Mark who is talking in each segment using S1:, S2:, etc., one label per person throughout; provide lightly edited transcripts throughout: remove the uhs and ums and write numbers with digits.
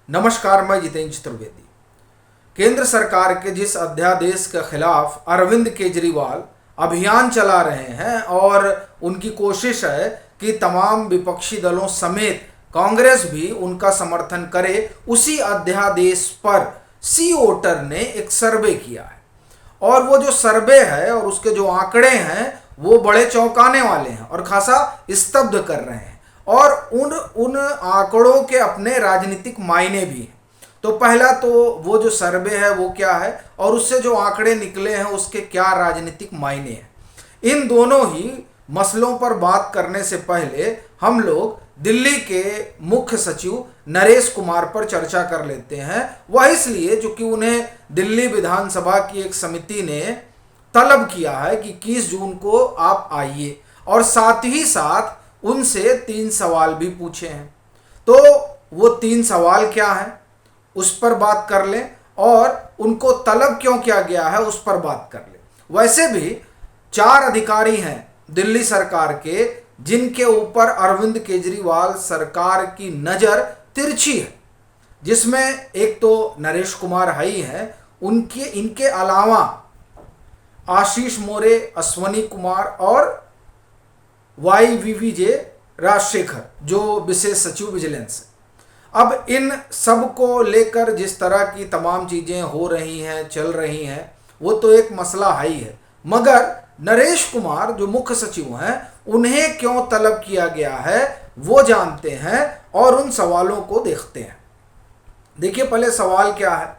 S1: नमस्कार, मैं जितेंद्र चतुर्वेदी। केंद्र सरकार के जिस अध्यादेश के खिलाफ अरविंद केजरीवाल अभियान चला रहे हैं और उनकी कोशिश है कि तमाम विपक्षी दलों समेत कांग्रेस भी उनका समर्थन करे, उसी अध्यादेश पर सी वोटर ने एक सर्वे किया है। और वो जो सर्वे है और उसके जो आंकड़े हैं वो बड़े चौंकाने वाले हैं और खासा स्तब्ध कर रहे हैं, और उन आंकड़ों के अपने राजनीतिक मायने भी हैं। तो पहला तो वो जो सर्वे है वो क्या है और उससे जो आंकड़े निकले हैं उसके क्या राजनीतिक मायने हैं, इन दोनों ही मसलों पर बात करने से पहले हम लोग दिल्ली के मुख्य सचिव नरेश कुमार पर चर्चा कर लेते हैं। वह इसलिए क्योंकि उन्हें दिल्ली विधानसभा की एक समिति ने तलब किया है कि 21 जून को आप आइए, और साथ ही साथ उनसे 3 सवाल भी पूछे हैं। तो वो 3 सवाल क्या हैं उस पर बात कर लें, और उनको तलब क्यों किया गया है उस पर बात कर लें। वैसे भी 4 अधिकारी हैं दिल्ली सरकार के जिनके ऊपर अरविंद केजरीवाल सरकार की नज़र तिरछी है, जिसमें एक तो नरेश कुमार हई हैं, इनके अलावा आशीष मोरे, अश्वनी कुमार और YVVJ राजशेखर जो विशेष सचिव विजिलेंस है। अब इन सब को लेकर जिस तरह की तमाम चीज़ें हो रही हैं, चल रही हैं, वो तो एक मसला है ही है, मगर नरेश कुमार जो मुख्य सचिव हैं उन्हें क्यों तलब किया गया है वो जानते हैं और उन सवालों को देखते हैं। देखिए पहले सवाल क्या है।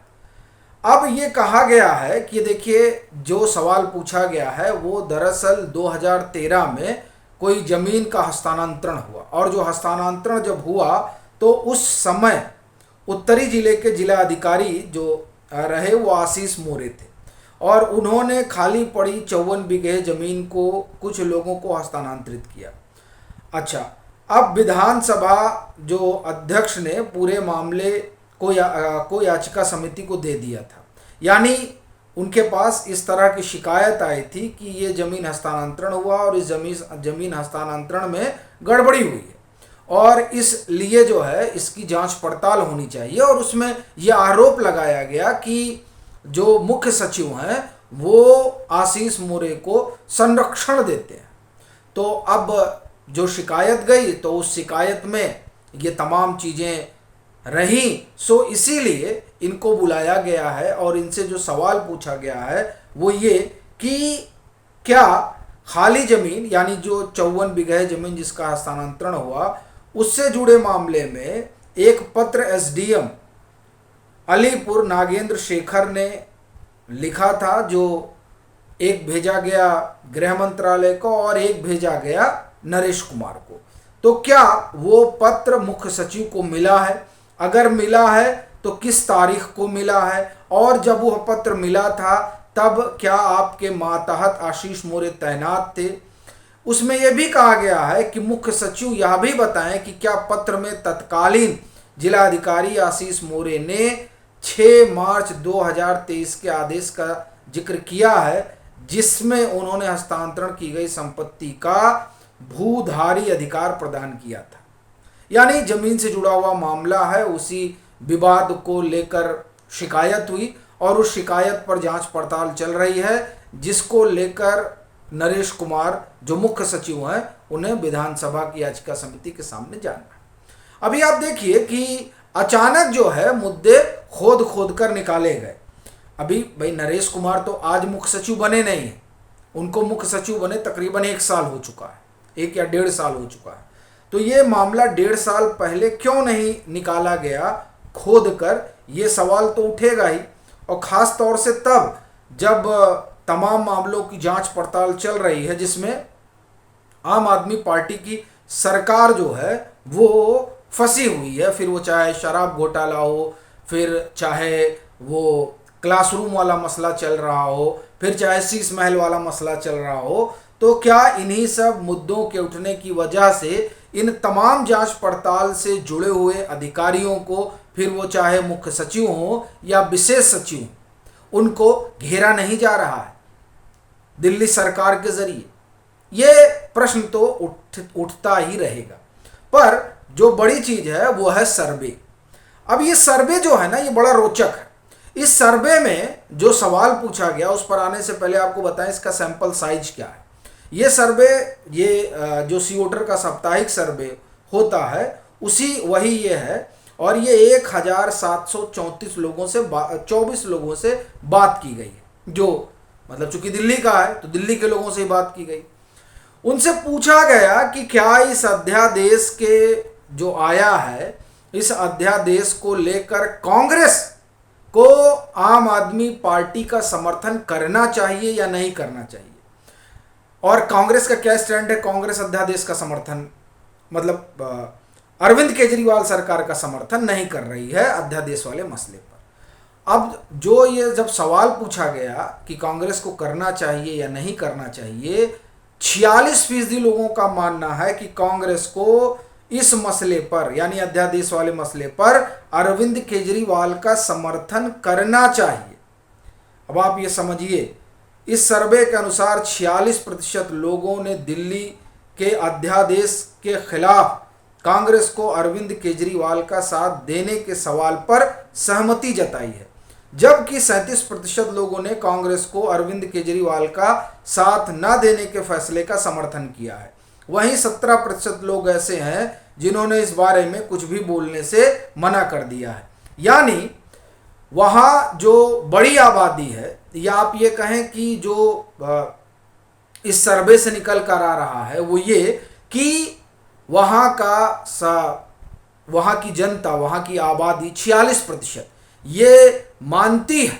S1: अब ये कहा गया है कि देखिए जो सवाल पूछा गया है वो दरअसल 2013 में कोई ज़मीन का हस्तांतरण हुआ, और जो हस्तांतरण जब हुआ तो उस समय उत्तरी जिले के जिला अधिकारी जो रहे वो आशीष मोरे थे, और उन्होंने खाली पड़ी 54 बीघे ज़मीन को कुछ लोगों को हस्तांतरित किया। अच्छा, अब विधानसभा जो अध्यक्ष ने पूरे मामले को याचिका समिति को दे दिया था, यानी उनके पास इस तरह की शिकायत आई थी कि ये ज़मीन हस्तांतरण हुआ और इस ज़मीन हस्तांतरण में गड़बड़ी हुई है, और इसलिए जो है इसकी जांच पड़ताल होनी चाहिए। और उसमें यह आरोप लगाया गया कि जो मुख्य सचिव हैं वो आशीष मोरे को संरक्षण देते हैं। तो अब जो शिकायत गई तो उस शिकायत में ये तमाम चीज़ें रहीं, सो इसीलिए इनको बुलाया गया है और इनसे जो सवाल पूछा गया है वो ये कि क्या खाली ज़मीन यानी जो 54 बीघे ज़मीन जिसका हस्तांतरण हुआ उससे जुड़े मामले में एक पत्र SDM अलीपुर नागेंद्र शेखर ने लिखा था, जो एक भेजा गया गृह मंत्रालय को और एक भेजा गया नरेश कुमार को। तो क्या वो पत्र मुख्य सचिव को मिला है? अगर मिला है तो किस तारीख को मिला है? और जब वह पत्र मिला था तब क्या आपके मातहत आशीष मोरे तैनात थे? उसमें यह भी कहा गया है कि मुख्य सचिव यह भी बताएं कि क्या पत्र में तत्कालीन जिलाधिकारी आशीष मोरे ने 6 मार्च 2023 के आदेश का जिक्र किया है जिसमें उन्होंने हस्तांतरण की गई संपत्ति का भूधारी अधिकार प्रदान किया था। यानी जमीन से जुड़ा हुआ मामला है, उसी विवाद को लेकर शिकायत हुई और उस शिकायत पर जांच पड़ताल चल रही है, जिसको लेकर नरेश कुमार जो मुख्य सचिव हैं उन्हें विधानसभा की याचिका समिति के सामने जाना है। अभी आप देखिए कि अचानक जो है मुद्दे खोद कर निकाले गए। अभी भाई नरेश कुमार तो आज मुख्य सचिव बने नहीं हैं, उनको मुख्य सचिव बने तकरीबन 1 साल हो चुका है, 1 या 1.5 साल हो चुका है। तो ये मामला 1.5 साल पहले क्यों नहीं निकाला गया खोद कर, ये सवाल तो उठेगा ही, और ख़ास तौर से तब जब तमाम मामलों की जांच पड़ताल चल रही है जिसमें आम आदमी पार्टी की सरकार जो है वो फंसी हुई है। फिर वो चाहे शराब घोटाला हो, फिर चाहे वो क्लासरूम वाला मसला चल रहा हो, फिर चाहे शीश महल वाला मसला चल रहा हो। तो क्या इन्हीं सब मुद्दों के उठने की वजह से इन तमाम जांच पड़ताल से जुड़े हुए अधिकारियों को, फिर वो चाहे मुख्य सचिव हो या विशेष सचिव, उनको घेरा नहीं जा रहा है दिल्ली सरकार के जरिए? ये प्रश्न तो उठता ही रहेगा। पर जो बड़ी चीज़ है वो है सर्वे। अब ये सर्वे जो है ना, ये बड़ा रोचक है। इस सर्वे में जो सवाल पूछा गया, उस पर आने से पहले आपको बताएं इसका सैंपल साइज क्या है। ये सर्वे, ये जो सी वोटर का साप्ताहिक सर्वे होता है उसी वही ये है, और ये 1734 लोगों से 24 लोगों से बात की गई है, जो मतलब चूंकि दिल्ली का है तो दिल्ली के लोगों से ही बात की गई। उनसे पूछा गया कि क्या इस अध्यादेश के जो आया है, इस अध्यादेश को लेकर कांग्रेस को आम आदमी पार्टी का समर्थन करना चाहिए या नहीं करना चाहिए, और कांग्रेस का क्या स्टैंड है। कांग्रेस अध्यादेश का समर्थन, मतलब अरविंद केजरीवाल सरकार का समर्थन नहीं कर रही है अध्यादेश वाले मसले पर। अब जो ये जब सवाल पूछा गया कि कांग्रेस को करना चाहिए या नहीं करना चाहिए, 46% लोगों का मानना है कि कांग्रेस को इस मसले पर, यानी अध्यादेश वाले मसले पर अरविंद केजरीवाल का समर्थन करना चाहिए। अब आप ये समझिए, इस सर्वे के अनुसार 46% लोगों ने दिल्ली के अध्यादेश के खिलाफ कांग्रेस को अरविंद केजरीवाल का साथ देने के सवाल पर सहमति जताई है, जबकि 37% लोगों ने कांग्रेस को अरविंद केजरीवाल का साथ न देने के फैसले का समर्थन किया है। वहीं 17% लोग ऐसे हैं जिन्होंने इस बारे में कुछ भी बोलने से मना कर दिया है। यानी वहाँ जो बड़ी आबादी है, या आप ये कहें कि जो इस सर्वे से निकल कर आ रहा है, वो ये कि वहाँ की जनता, वहाँ की आबादी 46% ये मानती है,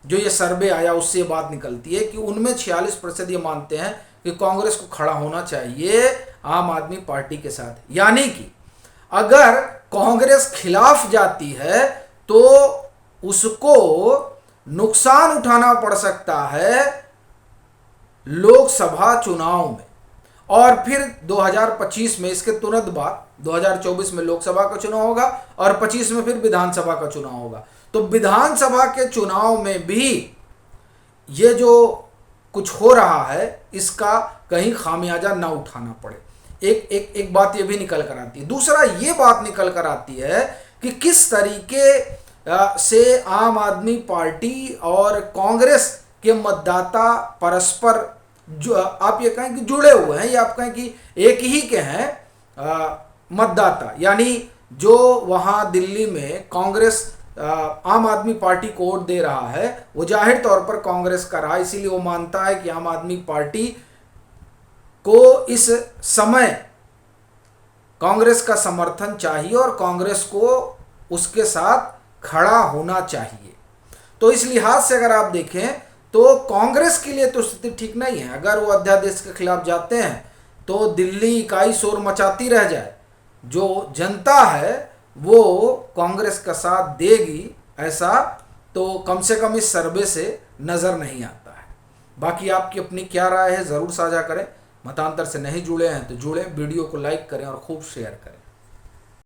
S1: जो ये सर्वे आया उससे ये बात निकलती है कि उनमें 46% ये मानते हैं कि कांग्रेस को खड़ा होना चाहिए आम आदमी पार्टी के साथ। यानी कि अगर कांग्रेस खिलाफ जाती है तो उसको नुकसान उठाना पड़ सकता है लोकसभा चुनाव में, और फिर 2025 में, इसके तुरंत बाद 2024 में लोकसभा का चुनाव होगा और 25 में फिर विधानसभा का चुनाव होगा। तो विधानसभा के चुनाव में भी ये जो कुछ हो रहा है इसका कहीं खामियाजा ना उठाना पड़े। एक बात ये भी निकल कर आती है। दूसरा ये बात निकल कर आती है कि किस तरीके से आम आदमी पार्टी और कांग्रेस के मतदाता परस्पर, जो आप ये कहें कि जुड़े हुए हैं, या आप कहें कि एक ही के हैं मतदाता, यानी जो वहाँ दिल्ली में कांग्रेस आम आदमी पार्टी को वोट दे रहा है वो जाहिर तौर पर कांग्रेस का रहा, इसीलिए वो मानता है कि आम आदमी पार्टी को इस समय कांग्रेस का समर्थन चाहिए और कांग्रेस को उसके साथ खड़ा होना चाहिए। तो इस लिहाज से अगर आप देखें तो कांग्रेस के लिए तो स्थिति ठीक नहीं है। अगर वो अध्यादेश के खिलाफ जाते हैं तो दिल्ली इकाई शोर मचाती रह जाए, जो जनता है वो कांग्रेस का साथ देगी, ऐसा तो कम से कम इस सर्वे से नज़र नहीं आता है। बाकी आपकी अपनी क्या राय है ज़रूर साझा करें। मतांतर से नहीं जुड़े हैं तो जुड़ें, वीडियो को लाइक करें और खूब शेयर करें।